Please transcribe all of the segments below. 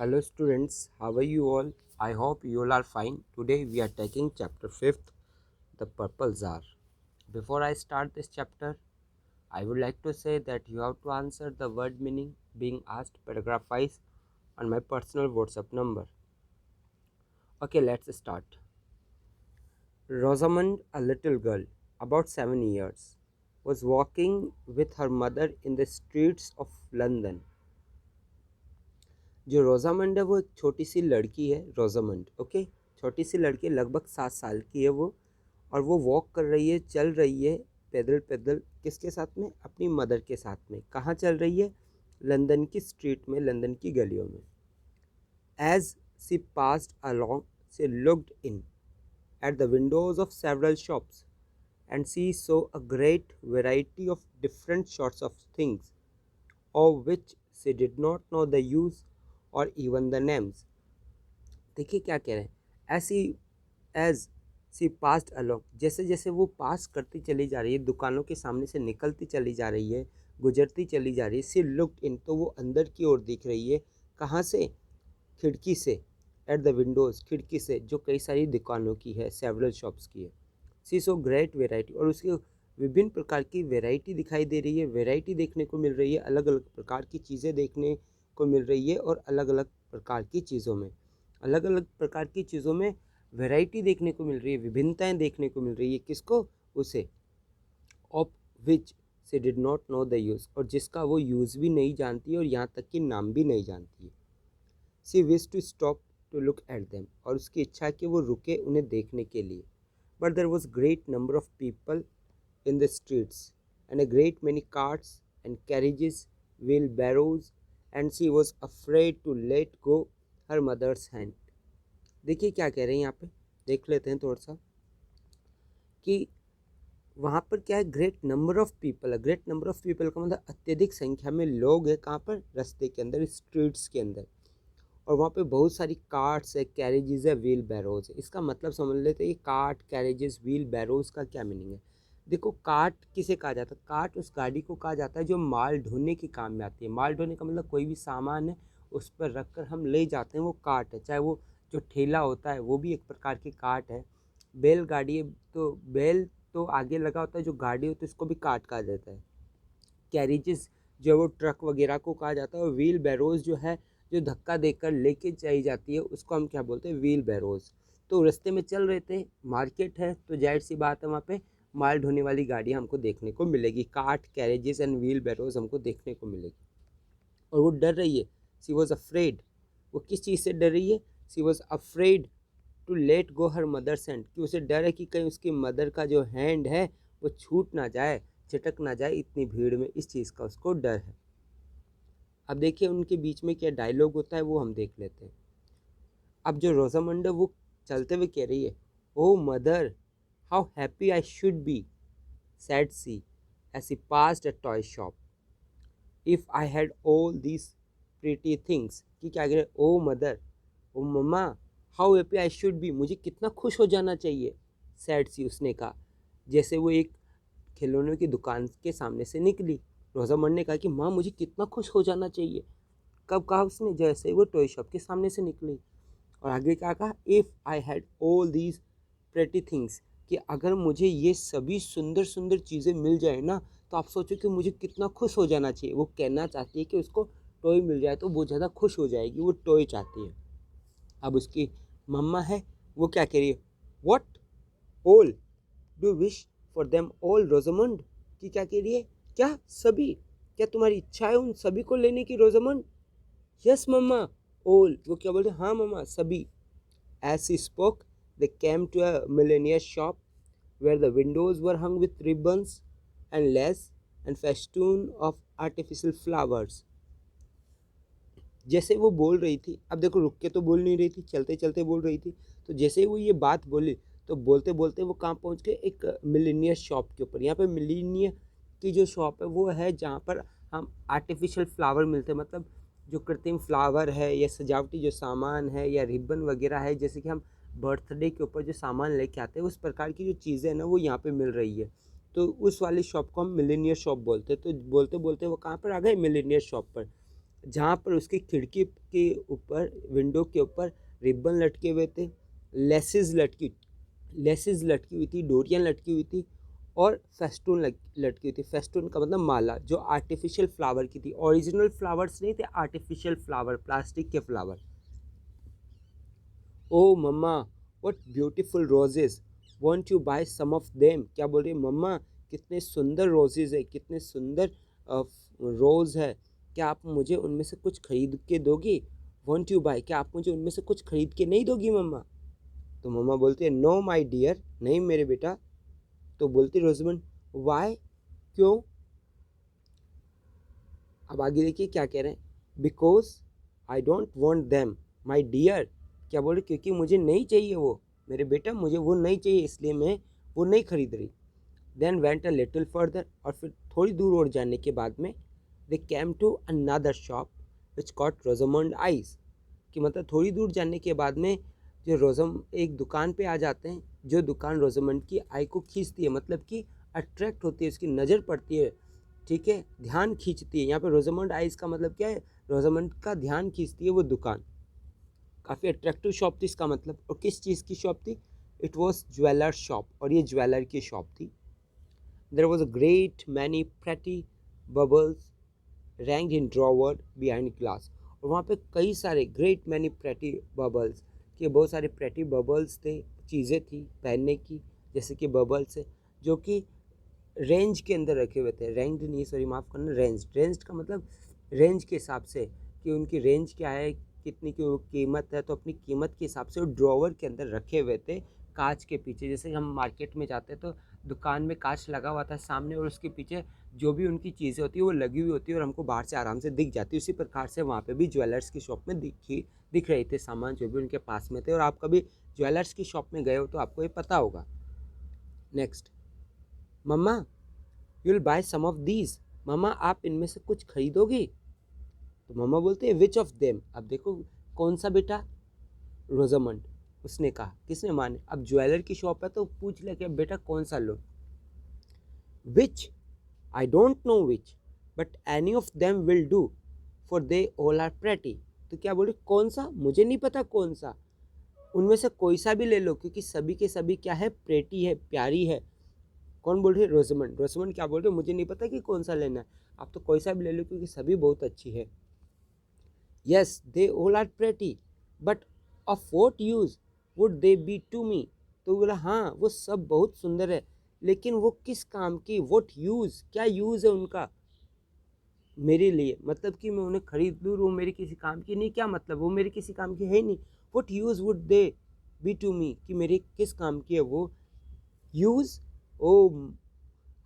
Hello students, how are you all? I hope you all are fine. Today we are taking chapter 5th, The Purple Czar. Before I start this chapter, I would like to say that you have to answer the word meaning being asked paragraph wise on my personal WhatsApp number. Okay, let's start. Rosamond, a little girl, about 7 years, was walking with her mother in the streets of London. जो Rosamond है वो एक छोटी सी लड़की है, Rosamond. Okay, छोटी सी लड़की, लगभग 7 साल की है वो। और वो वॉक कर रही है, चल रही है पैदल पैदल। किसके साथ में? अपनी मदर के साथ में। कहाँ चल रही है? लंदन की स्ट्रीट में, लंदन की गलियों में। As she passed along, she looked in at the windows of several shops, and she saw a great variety of different sorts of things, of which she did not know the use or even the names. देखिए क्या कह रहे हैं, ऐसी as सी past along, जैसे जैसे वो पास करती चली जा रही है, दुकानों के सामने से निकलती चली जा रही है, गुजरती चली जा रही है। सी लुक्ड इन, तो वो अंदर की ओर दिख रही है। कहाँ से? खिड़की से। एट द विंडोज़, खिड़की से, जो कई सारी दुकानों की है, सेवरल शॉप्स की है। सी सो ग्रेट वेराइटी, और उसकी विभिन्न प्रकार की वेराइटी दिखाई दे रही है। वेराइटी देखने को मिल रही है, अलग अलग प्रकार की चीज़ें देखने को मिल रही है। और अलग अलग प्रकार की चीज़ों में, अलग अलग प्रकार की चीज़ों में वैरायटी देखने को मिल रही है, विभिन्नताएं देखने को मिल रही है। किसको? उसे। ऑफ विच से did not know the use, और जिसका वो यूज़ भी नहीं जानती है, और यहाँ तक कि नाम भी नहीं जानती है। She wish to stop to look at them, और उसकी इच्छा है कि वो रुके उन्हें देखने के लिए। But there was great number of people in the streets, and a great many carts and carriages, wheelbarrows, and she was afraid to let go her mother's hand. देखिए क्या कह रहे हैं यहाँ पे, देख लेते हैं थोड़ा सा कि वहाँ पर क्या है, ग्रेट नंबर ऑफ पीपल है। ग्रेट नंबर ऑफ पीपल का मतलब अत्यधिक संख्या में लोग हैं। कहाँ पर? रास्ते के अंदर, स्ट्रीट्स के अंदर। और वहाँ पे बहुत सारी कार्ट्स है, कैरेजेस है, व्हील बैरोज है। इसका मतलब समझ लेते हैं कि कार्ट, कैरेजेस, व्हील बैरोज का क्या मीनिंग है। देखो, कार्ट किसे कहा जाता है? कार्ट उस गाड़ी को कहा जाता है जो माल ढोने के काम में आती है। माल ढोने का मतलब कोई भी सामान है उस पर रख कर हम ले जाते हैं, वो कार्ट है। चाहे वो जो ठेला होता है वो भी एक प्रकार की कार्ट है। बैलगाड़ी है, तो बैल तो आगे लगा होता है, जो गाड़ी होती है उसको भी कार्ट कहा जाता है। कैरेजेस जो वो ट्रक वगैरह को कहा जाता है। और व्हील बैरोज जो है, जो धक्का देकर लेके जाई जाती है, उसको हम क्या बोलते हैं? Wheel barrows. तो रास्ते में चल रहे थे, मार्केट है, तो जाहिर सी बात है वहाँ पे माल ढोने वाली गाड़ी हमको देखने को मिलेगी। Cart, carriages and wheel barrows हमको देखने को मिलेगी। और वो डर रही है। सी वॉज अफ्रेड, वो किस चीज़ से डर रही है? She was afraid to let go her mother's hand, कि उसे डर है कि कहीं उसकी मदर का जो हैंड है वो छूट ना जाए, झटक ना जाए इतनी भीड़ में। इस चीज़ का उसको डर है। अब देखिए उनके बीच में क्या डायलॉग होता है वो हम देख लेते हैं। अब जो रोजामंड है वो चलते हुए कह रही है, O mother, how happy I should be, said she, as she passed a toy shop, if I had all this pretty things. कि क्या कह रहे? O mother, O mamma, how happy I should be, मुझे कितना खुश हो जाना चाहिए। सैड सी, उसने कहा। जैसे वो एक खिलौनों की दुकान के सामने से निकली, रोजामंड ने कहा कि माँ मुझे कितना खुश हो जाना चाहिए। कब कहा उसने? जैसे ही वो टॉय शॉप के सामने से निकली। और आगे क्या कहा? If I had all these pretty things, कि अगर मुझे ये सभी सुंदर सुंदर चीज़ें मिल जाए ना, तो आप सोचो कि मुझे कितना खुश हो जाना चाहिए। वो कहना चाहती है कि उसको टॉय मिल जाए तो वो ज़्यादा खुश हो जाएगी, वो टॉय चाहती है। अब उसकी मम्मा है, वो क्या कह रही है? What all do wish for them all Rosamond, कि क्या कह रही है? क्या सभी? क्या तुम्हारी इच्छा है उन सभी को लेने की रोजामंड? यस मम्मा, ऑल। वो क्या बोल रहे? हाँ मम्मा, सभी। As she spoke they came to a milliner shop where the windows were hung with ribbons and lace and festoon of artificial flowers. जैसे वो बोल रही थी, अब देखो रुक के तो बोल नहीं रही थी, चलते चलते बोल रही थी। तो जैसे ही वो ये बात बोली, तो बोलते बोलते वो कहाँ पहुँच गए? एक मिलीनियर शॉप के ऊपर। यहाँ पे मिलीनियर की जो शॉप है वो है जहाँ पर हम आर्टिफिशियल फ्लावर मिलते हैं। मतलब जो कृत्रिम फ्लावर है, या सजावटी जो सामान है, या रिबन वगैरह है, जैसे कि हम बर्थडे के ऊपर जो सामान लेके आते हैं, उस प्रकार की जो चीज़ें हैं ना, वो यहाँ पे मिल रही है। तो उस वाली शॉप को हम मिलीनियर शॉप बोलते हैं। तो बोलते बोलते वो कहाँ पर आ गए? मिलीनियर शॉप पर। जहाँ पर उसकी खिड़की के ऊपर, विंडो के ऊपर रिबन लटके हुए थे, लेसेस लटकी हुई थी, डोरियाँ लटकी हुई थी और फेस्टून लटकी हुई थी। फेस्टून का मतलब माला, जो आर्टिफिशियल फ्लावर की थी। ओरिजिनल फ्लावर्स नहीं थे, आर्टिफिशियल फ्लावर, प्लास्टिक के flower. O mamma, what beautiful roses, want you buy some of them. क्या बोल रही है मम्मा, कितने सुंदर रोजेज है, कितने सुंदर रोज़ है, क्या आप मुझे उनमें से कुछ खरीद के दोगी। वॉन्ट यू बाय, क्या आप मुझे उनमें से कुछ खरीद के नहीं दोगी मम्मा। तो मम्मा बोलती है नो माई डियर, नहीं मेरे बेटा। तो बोलती रोजमंड वाई, क्यों। अब आगे देखिए क्या कह रहे हैं, because I don't want them my dear. क्या बोल रहे, क्योंकि मुझे नहीं चाहिए वो, मेरे बेटा मुझे वो नहीं चाहिए, इसलिए मैं वो नहीं खरीद रही। Then went a little further, और फिर थोड़ी दूर और जाने के बाद में they came to another shop which caught Rosamond eyes. कि मतलब थोड़ी दूर जाने के बाद में जो रोजम एक दुकान पे आ जाते हैं, जो दुकान रोजमंड की आई को खींचती है, मतलब कि अट्रैक्ट होती है, उसकी नज़र पड़ती है, ठीक है, ध्यान खींचती है। यहाँ पे रोजमंड आइज का मतलब क्या है, रोजमंड का ध्यान खींचती है वो दुकान। काफ़ी अट्रैक्टिव शॉप थी इसका मतलब। और किस चीज़ की शॉप थी, इट वॉज ज्वेलर शॉप, और ये ज्वेलर की शॉप थी। There was a great many pretty bubbles ranked in drawer behind glass. और वहाँ पे कई सारे ग्रेट मैनी प्रेटी बबल्स, के बहुत सारे प्रेटी बबल्स थे, चीज़ें थी पहनने की, जैसे कि बबल्स है, जो कि रेंज के अंदर रखे हुए थे। रैंक्ड नहीं, सॉरी माफ़ करना, रेंज का मतलब रेंज के हिसाब से, कि उनकी रेंज क्या है, कितनी की कीमत है, तो अपनी कीमत के हिसाब से वो ड्रॉवर के अंदर रखे हुए थे, कांच के पीछे। जैसे हम मार्केट में जाते हैं तो दुकान में कांच लगा हुआ था सामने, और उसके पीछे जो भी उनकी चीज़ें होती है वो लगी हुई होती है और हमको बाहर से आराम से दिख जाती है। उसी प्रकार से वहाँ पे भी ज्वेलर्स की शॉप में दिख रहे थे सामान, जो भी उनके पास में थे। और आप कभी ज्वेलर्स की शॉप में गए हो तो आपको ये पता होगा। Next, mamma you will buy some of these, मम्मा आप इनमें से कुछ खरीदोगी। तो मम्मा बोलते हैं विच ऑफ देम। अब देखो कौन सा बेटा, रोजामंड, उसने कहा, किसने, माने। अब ज्वेलर की शॉप है तो पूछ ले कि बेटा कौन सा लो। Which, I don't know which, but any of them will do, for they all are pretty. तो क्या बोले, कौन सा, मुझे नहीं पता कौन सा, उनमें से कोई सा भी ले लो, क्योंकि सभी के सभी क्या है, प्रेटी है, प्यारी है। कौन बोल रही है, रोजमंड। रोजमंड क्या बोल रहे हो, मुझे नहीं पता कि कौन सा लेना है, आप तो कोई सा भी ले लो, क्योंकि सभी बहुत अच्छी है। Yes they all are pretty, but of what use would they be to me. तो बोला हाँ वो सब बहुत सुंदर है, लेकिन वो किस काम की, वॉट यूज, क्या यूज है उनका मेरे लिए, मतलब कि मैं उन्हें खरीद लूँ, वो मेरे किसी काम की नहीं, क्या मतलब, वो मेरे किसी काम की है नहीं। What use would they be to me, कि मेरे किस काम की है वो। Use, O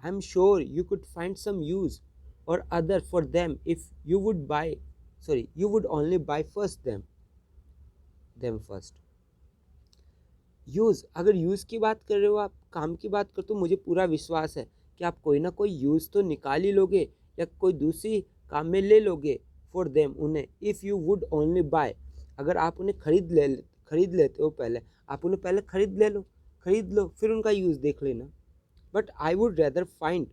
I am sure you could find some use or other for them if you would buy, sorry you would only buy first them first. Use, अगर use की बात कर रहे हो आप, काम की बात करते हो, मुझे पूरा विश्वास है कि आप कोई ना कोई यूज़ तो निकाल ही लोगे, या कोई दूसरी काम में ले लोगे फॉर देम, उन्हें। If you would only bye, अगर आप उन्हें खरीद लेते हो, पहले आप उन्हें पहले खरीद लो, फिर उनका यूज़ देख लेना। But I would rather find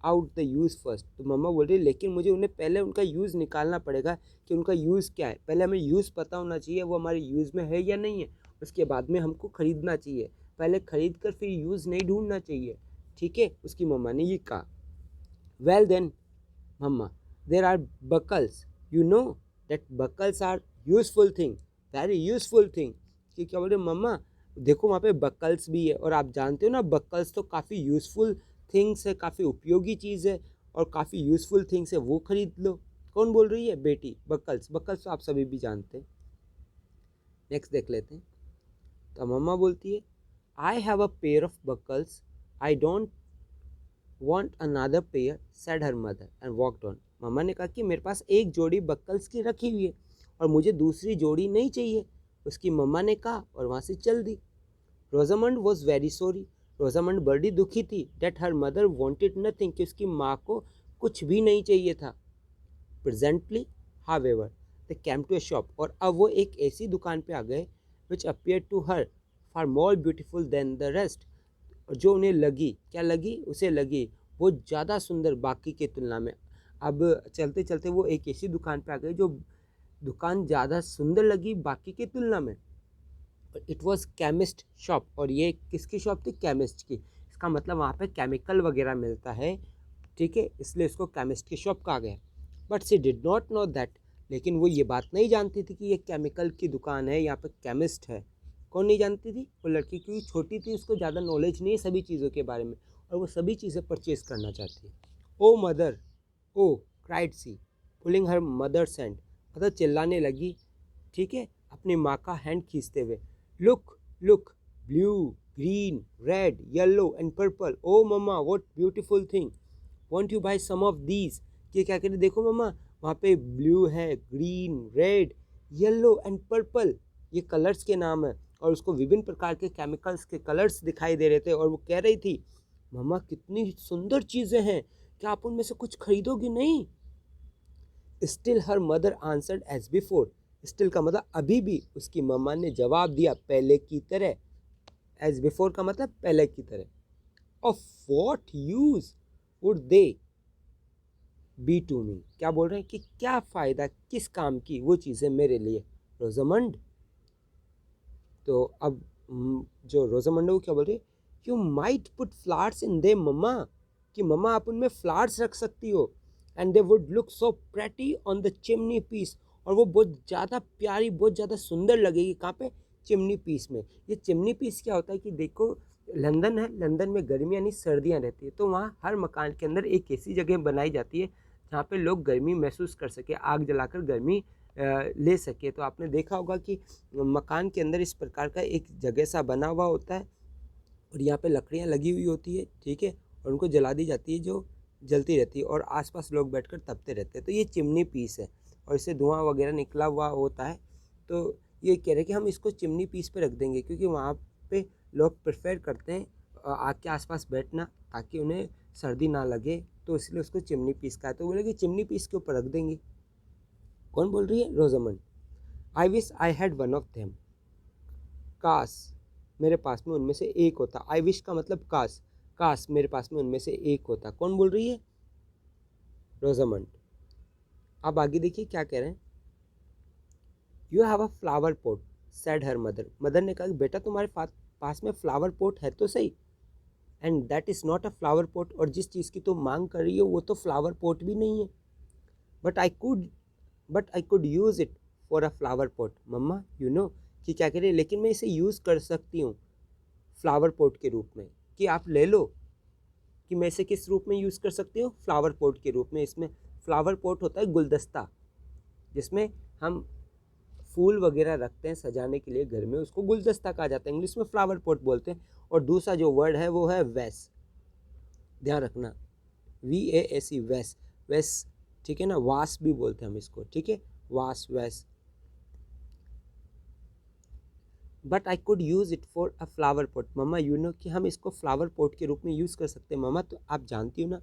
out the use first. तो मम्मा बोल रही लेकिन मुझे उन्हें पहले उनका यूज़ निकालना पड़ेगा, कि उनका यूज़ क्या है, पहले हमें यूज़ पता होना चाहिए वो हमारे यूज़ में है या नहीं है, उसके बाद में हमको ख़रीदना चाहिए। पहले ख़रीद कर फिर यूज़ नहीं ढूंढना चाहिए, ठीक है, उसकी मम्मा ने ये कहा। Well then mamma, there are buckles, you know that buckles are useful thing, very useful thing. कि क्या बोल रहे मम्मा, देखो वहाँ पे बकल्स भी है, और आप जानते हो ना बकल्स तो काफ़ी यूज़फुल थिंग्स है, काफ़ी उपयोगी चीज़ है, और काफ़ी यूज़फुल थिंग्स है, वो खरीद लो। कौन बोल रही है, बेटी, बकल्स। बकल्स तो आप सभी भी जानते हैं। नेक्स्ट देख लेते हैं। तो मम्मा बोलती है I have a pair of buckles, I don't want another pair, said her mother and walked on. मम्मा ने कहा कि मेरे पास एक जोड़ी बकल्स की रखी हुई है और मुझे दूसरी जोड़ी नहीं चाहिए, उसकी मम्मा ने कहा, और वहाँ से चल दी। Rosamond was very sorry, Rosamond बड़ी दुखी थी, that her mother wanted nothing, कि उसकी माँ को कुछ भी नहीं चाहिए था। Presently however they came to a shop, और अब वो एक ऐसी दुकान पे आ गए which appear to her far more beautiful than the rest, जो उन्हें लगी, क्या लगी, उसे लगी वो ज़्यादा सुंदर बाकी की तुलना में। अब चलते चलते वो एक ऐसी दुकान पे आ गए जो दुकान ज़्यादा सुंदर लगी बाकी की तुलना में। इट वॉज केमिस्ट शॉप, और ये किसकी शॉप थी? केमिस्ट की। इसका मतलब वहाँ पे केमिकल वगैरह मिलता है, ठीक है, इसलिए इसको केमिस्ट की शॉप कहा गया। But she did not know that, लेकिन वो ये बात नहीं जानती थी कि ये केमिकल की दुकान है, यहाँ पे केमिस्ट है। कौन नहीं जानती थी? वो लड़की, क्योंकि छोटी थी, उसको ज़्यादा नॉलेज नहीं है सभी चीज़ों के बारे में, और वो सभी चीज़ें परचेज करना चाहती है। ओ मदर, ओ क्राइड सी, पुलिंग हर मदर्स हैंड, मतलब चिल्लाने लगी, ठीक है, अपनी माँ का हैंड खींचते हुए। Look look, blue, green, red, yellow and purple, O mamma what beautiful thing, want you buy some of these. ये क्या कहते, देखो मम्मा, वहाँ पे ब्लू है, green, red, yellow and purple, ये कलर्स के नाम है, और उसको विभिन्न प्रकार के केमिकल्स के कलर्स दिखाई दे रहे थे, और वो कह रही थी, मम्मा कितनी सुंदर चीज़ें हैं, क्या आप उनमें से कुछ खरीदोगी नहीं? Still her mother answered as before, still का मतलब अभी भी उसकी मम्मा ने जवाब दिया पहले की तरह। एज बिफोर का मतलब पहले की तरह। Of what use would they be to me, क्या बोल रहे हैं कि क्या फ़ायदा, किस काम की वो चीज़ें मेरे लिए, रोजामंड। तो अब जो रोजामंड है वो क्या बोल रही है, you might put flowers in they mamma, कि मम्मा आप उनमें फ्लावर्स रख सकती हो, and they would look so pretty on the chimney piece, और वो बहुत ज़्यादा प्यारी, बहुत ज़्यादा सुंदर लगेगी, कहाँ पे? चिमनी पीस में। ये चिमनी पीस क्या होता है कि देखो, लंदन है, लंदन में गर्मी यानी सर्दियाँ रहती है, तो वहाँ हर मकान के अंदर एक ऐसी जगह बनाई जाती है जहाँ पे लोग गर्मी महसूस कर सके, आग जलाकर गर्मी ले सके। तो आपने देखा होगा कि मकान के अंदर इस प्रकार का एक जगह सा बना हुआ होता है, और यहाँ पे लकड़ियाँ लगी हुई होती है, ठीक है, और उनको जला दी जाती है, जो जलती रहती है, और आसपास लोग बैठकर तपते रहते हैं। तो ये चिमनी पीस है, और इससे धुआं वगैरह निकला हुआ होता है। तो ये कह रहे हैं कि हम इसको चिमनी पीस पे रख देंगे, क्योंकि वहाँ पे लोग प्रेफर करते हैं आग के आसपास बैठना, ताकि उन्हें सर्दी ना लगे, तो इसलिए उसको चिमनी पीस का है। तो बोले कि चिमनी पीस के ऊपर रख देंगे। कौन बोल रही है? Rosamond. I wish I had one of them, काश मेरे पास में उनमें से एक होता। आई विश का मतलब काश, काश मेरे पास में उनमें से एक होता। कौन बोल रही है? रोजामंड। अब आगे देखिए क्या कह रहे हैं। You have a flower pot, said her mother, mother ने कहा कि बेटा तुम्हारे पास में फ्लावर पोट है तो सही, and that is not a flower pot, और जिस चीज़ की तुम मांग कर रही हो वो तो फ्लावर पोट भी नहीं है। But I could but I could use it for a flower pot mamma, you know, कि क्या कह रहे हैं, लेकिन मैं इसे यूज़ कर सकती हूँ फ्लावर पॉट के रूप में, कि आप ले लो, कि मैं इसे किस रूप में यूज़ कर सकती हूँ? फ्लावर पॉट के रूप में। इसमें फ्लावर पॉट होता है गुलदस्ता, जिसमें हम फूल वगैरह रखते हैं सजाने के लिए घर में, उसको गुलदस्ता कहा जाता है, इंग्लिश में फ्लावर पॉट बोलते हैं। और दूसरा जो वर्ड है वो है वैस, ध्यान रखना, VASE, वैस, वैस, ठीक है ना, वास भी बोलते हैं हम इसको, ठीक है, vase, vase. But I could use it for a flower pot mamma, you know, कि हम इसको फ्लावर पॉट के रूप में यूज़ कर सकते हैं मम्मा, तो आप जानती हो ना।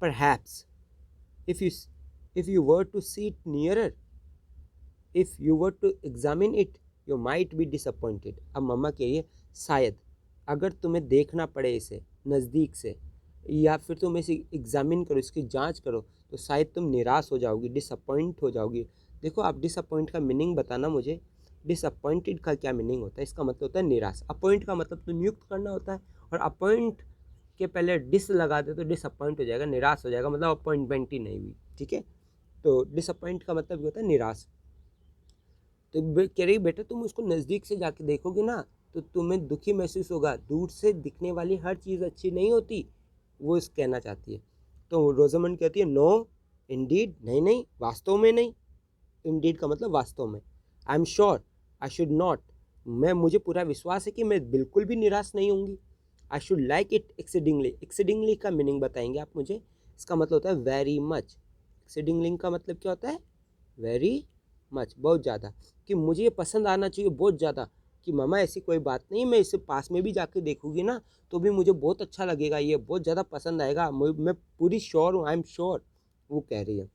Perhaps if you if you were to see it nearer, if you were to examine it, you might be disappointed. अब मम्मा कह रही है शायद अगर तुम्हें देखना पड़े इसे नज़दीक से, या फिर तुम इसे एग्जामिन करो, इसकी जांच करो, तो शायद तुम निराश हो जाओगी, डिसअपॉइंट हो जाओगी। देखो आप डिसअपॉइंट का मीनिंग बताना मुझे। डिसअपॉइंटेड का क्या मीनिंग होता है? इसका मतलब होता है निराश। अपॉइंट का मतलब तो नियुक्त करना होता है, और अपॉइंट के पहले डिस लगा दे तो डिसअपॉइंट हो जाएगा, निराश हो जाएगा, मतलब अपॉइंटमेंट ही नहीं हुई, ठीक है। तो डिसअपॉइंट का मतलब होता है निराश। तो कह रही बेटा तुम उसको नज़दीक से जाके देखोगे ना तो तुम्हें दुखी महसूस होगा, दूर से दिखने वाली हर चीज़ अच्छी नहीं होती, वो इस कहना चाहती है। तो रोजामंड कहती है नो इंडीड, नहीं नहीं, वास्तव में नहीं। इंडीड का मतलब वास्तव में। आई am sure I should not, मुझे पूरा विश्वास है कि मैं बिल्कुल भी निराश नहीं होंगी। I should like it exceedingly, exceedingly का मीनिंग बताएंगे आप मुझे। इसका मतलब होता है वेरी मच। एक्सीडिंगली का मतलब क्या होता है? वेरी मच, बहुत ज़्यादा, कि मुझे ये पसंद आना चाहिए बहुत ज़्यादा, कि मामा ऐसी कोई बात नहीं, मैं इसे पास में भी जाके देखूंगी ना तो भी मुझे बहुत अच्छा लगेगा, ये बहुत ज़्यादा पसंद आएगा, मैं पूरी श्योर हूँ, आई एम श्योर, वो कह रही है।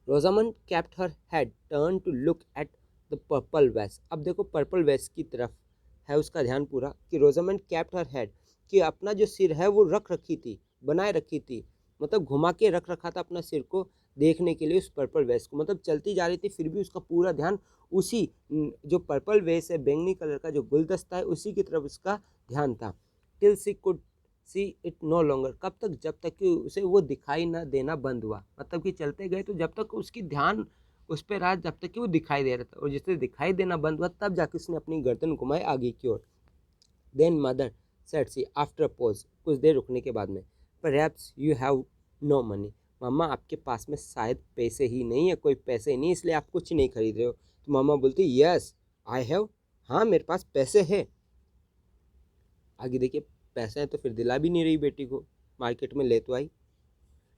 Rosamond kept her head turned to look at the purple vase। अब देखो पर्पल वेस की तरफ है उसका ध्यान पूरा, कि रोजामंड kept her head, कि अपना जो सिर है वो रख रखी थी, बनाए रखी थी, मतलब घुमा के रख रखा था अपना सिर को देखने के लिए उस पर्पल वेस को, मतलब चलती जा रही थी फिर भी उसका पूरा ध्यान उसी जो पर्पल वेस है, बैंगनी कलर का जो गुलदस्ता है, उसी की तरफ उसका ध्यान था। Till she could see it no longer, कब तक, जब तक कि उसे वो दिखाई ना देना बंद हुआ, मतलब कि चलते गए तो जब तक उसकी ध्यान उस पर रहा, जब तक कि वो दिखाई दे रहा था, और जिससे दिखाई देना बंद हुआ तब जाके उसने अपनी गर्दन घुमाई आगे की ओर। Then mother said she after pause, कुछ देर रुकने के बाद में, perhaps you have no money, मामा आपके पास में शायद पैसे ही नहीं है, कोई पैसे नहीं इसलिए आप कुछ नहीं खरीद रहे हो। तो मामा बोलती यस आई हैव, हाँ मेरे पास पैसे है। आगे देखिए, पैसे हैं तो फिर दिला भी नहीं रही बेटी को, मार्केट में ले तो आई।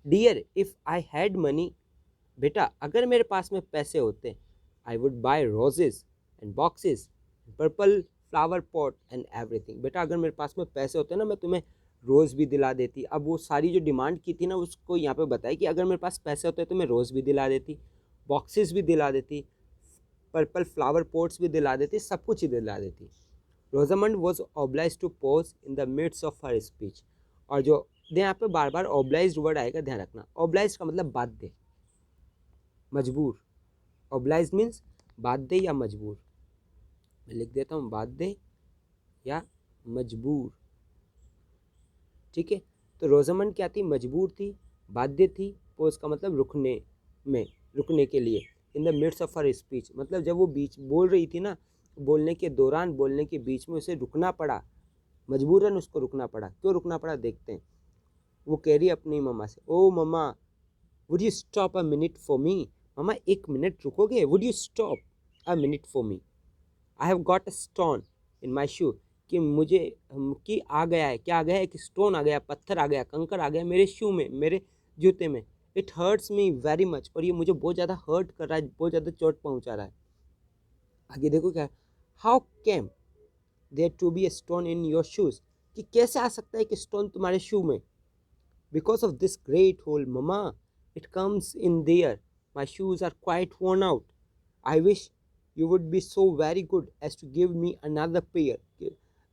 Dear if I had money, बेटा अगर मेरे पास में पैसे होते, I would buy roses and boxes purple flower pot and everything, बेटा अगर मेरे पास में पैसे होते ना मैं तुम्हें रोज़ भी दिला देती। अब वो सारी जो डिमांड की थी ना उसको यहाँ पे बताया कि अगर मेरे पास पैसे होते तो मैं रोज़ भी दिला देती, बॉक्सेस भी दिला देती, पर्पल फ्लावर पॉट्स भी दिला देती, सब कुछ ही दिला देती। Rosamond was obliged to pause in the midst of her speech, और जो यहाँ पे बार बार ऑब्लाइज वर्ड आएगा, ध्यान रखना। ऑब्लाइज का मतलब बाध्य, मजबूर। ऑब्लाइज मीन्स बाध्य या मजबूर। मैं लिख देता हूँ बाध्य या मजबूर, ठीक है। तो रोजामंड क्या थी, मजबूर थी, बाध्य थी। पोज का मतलब रुकने में, रुकने के लिए। In the midst of her speech, मतलब जब वो बीच बोल रही थी ना, बोलने के दौरान, बोलने के बीच में उसे रुकना पड़ा, मजबूरन उसको रुकना पड़ा। क्यों रुकना पड़ा देखते हैं। वो कह रही अपनी मम्मा से, oh mamma would you stop a minute for me, मम्मा एक मिनट रुकोगे, would you stop a minute for me, I have got a stone in my shoe, कि मुझे कि आ गया है, क्या आ गया है, कि स्टोन आ गया, पत्थर आ गया, कंकर आ गया मेरे शू में, मेरे जूते में। It hurts me very much, और ये मुझे बहुत ज़्यादा हर्ट कर रहा है, बहुत ज़्यादा चोट पहुंचा रहा है। आगे देखो क्या, how came there to be a stone in your shoes, कि कैसे आ सकता है कि स्टोन तुम्हारे शू में। Because of this great hole, Mama, it comes in there. My shoes are quite worn out. I wish you would be so very good as to give me another pair.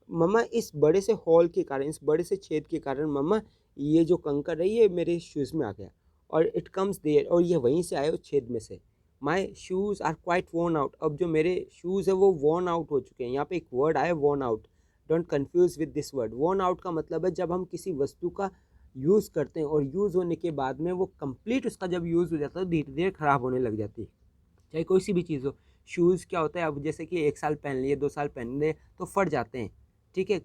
मम्मा इस बड़े से hall के कारण, इस बड़े से छेद के कारण मम्मा ये जो कंकर है ये मेरे शूज़ में आ गया, और इट कम्स देयर, और ये वहीं से आए छेद में से। My shoes are quite worn out, अब जो मेरे शूज़ है वो वॉर्न आउट हो चुके हैं। यहाँ पे एक वर्ड आया worn out, don't confuse with this word. Worn out का मतलब है जब हम किसी वस्तु का यूज़ करते हैं और यूज़ होने के बाद में वो कंप्लीट उसका जब यूज़ हो जाता है तो धीरे धीरे ख़राब होने लग जाती है, चाहे कोई सी भी चीज़ हो। शूज़ क्या होता है, अब जैसे कि 1 साल पहन लिए, 2 साल पहन लिए तो फट जाते हैं, ठीक है।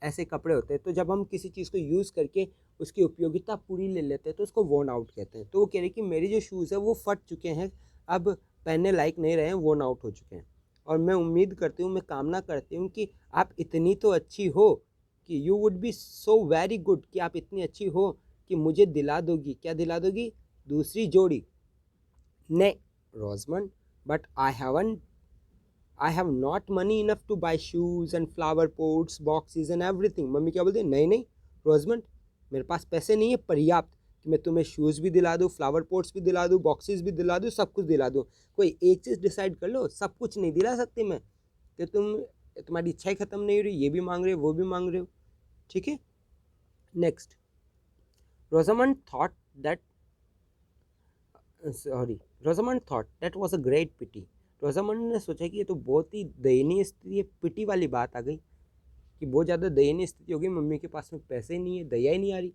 ऐसे कपड़े होते हैं, तो जब हम किसी चीज़ को यूज़ करके उसकी उपयोगिता पूरी ले लेते हैं तो उसको वॉर्न आउट कहते हैं। तो वो कह रहे कि मेरी जो शूज़ है वो फट चुके हैं, अब पहनने लायक नहीं रहे हैं, वॉर्न आउट हो चुके हैं। और मैं उम्मीद करती हूँ, मैं कामना करती हूँ कि आप इतनी तो अच्छी हो कि you would be so very good, कि आप इतनी अच्छी हो कि मुझे दिला दोगी, क्या दिला दोगी, दूसरी जोड़ी। ने Rosamond but I have not money enough to buy shoes and flower pots boxes and everything. Mummy क्या बोलती है, नहीं नहीं रोजमंड, मेरे पास पैसे नहीं है पर्याप्त कि मैं तुम्हें शूज़ भी दिला दूँ, फ्लावर पोट्स भी दिला दूँ, बॉक्सेस भी दिला दूँ, सब कुछ दिला दूँ। कोई एक चीज़ डिसाइड कर लो, सब कुछ नहीं दिला सकती मैं, कि तुम्हारी इच्छाएं ख़त्म नहीं हो रही, ये भी मांग रहे हो वो भी मांग रहे हो, ठीक है। Next, Rosamond thought that sorry Rosamond thought that was a great pity. Rosamond ने सोचा कि ये तो बहुत ही दयनीय स्थिति है, पिटी वाली बात आ गई कि बहुत ज़्यादा दयनीय स्थिति हो गई, मम्मी के पास में पैसे ही नहीं है, दया ही नहीं आ रही।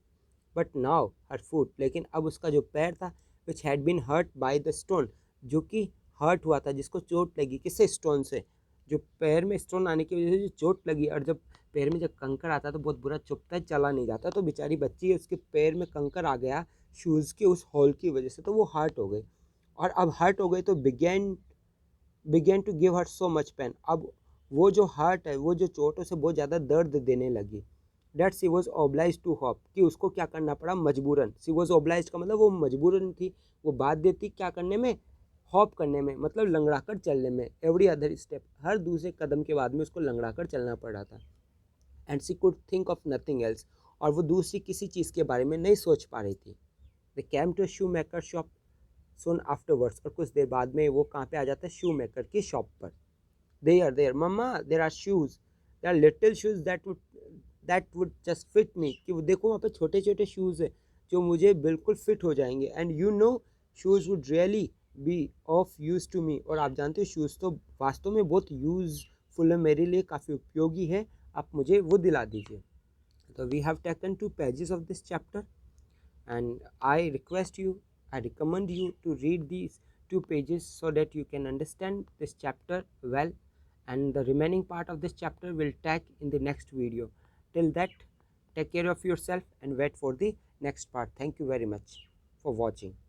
बट नाउ हर फुट, लेकिन अब उसका जो पैर था, which had been hurt by the stone, जो कि हर्ट हुआ था, जिसको चोट लगी, किससे, स्टोन से। जो पैर में स्टोन आने की वजह से जो चोट लगी, और जब पैर में जब कंकड़ आता है तो बहुत बुरा चुभता है, चला नहीं जाता, तो बेचारी बच्ची है, उसके पैर में कंकड़ आ गया शूज़ के उस होल की वजह से, तो वो हर्ट हो गई। और अब हर्ट हो गई तो began to give her so much pain, अब वो जो हर्ट है, वो जो चोट है उसे बहुत ज़्यादा दर्द देने लगी। That she was obliged to hop, कि उसको क्या करना पड़ा, मजबूरन। सी वॉज ऑब्लाइज का मतलब वो मजबूरन थी, वो बाध्य थी क्या करने में, हॉप करने में, मतलब लंगड़ा कर चलने में। एवरी अदर स्टेप, हर दूसरे कदम के बाद में उसको लंगड़ा कर चलना पड़ रहा था। And she could think of nothing else, और वो दूसरी किसी चीज़ के बारे में नहीं सोच पा रही थी। They came to shoe maker shop soon afterwards, और कुछ देर बाद में वो कहाँ पे आ जाता है, शू मेकर की शॉप पर। There mamma there are shoes, there are little shoes that would just fit me, कि वो देखो वहाँ पे छोटे छोटे शूज़ है जो मुझे बिल्कुल फिट हो जाएंगे। And you know shoes would really be of use to me. और आप जानते हो शूज़ तो वास्तव में बहुत यूज़फुल है, मेरे लिए काफ़ी उपयोगी है, आप मुझे वो दिला दीजिए। तो we have taken 2 pages of this chapter and I request you, I recommend you to read these 2 pages so that you can understand this chapter well, and the remaining part of this chapter will take in the next video. Till that, take care of yourself and wait for the next part. Thank you very much for watching.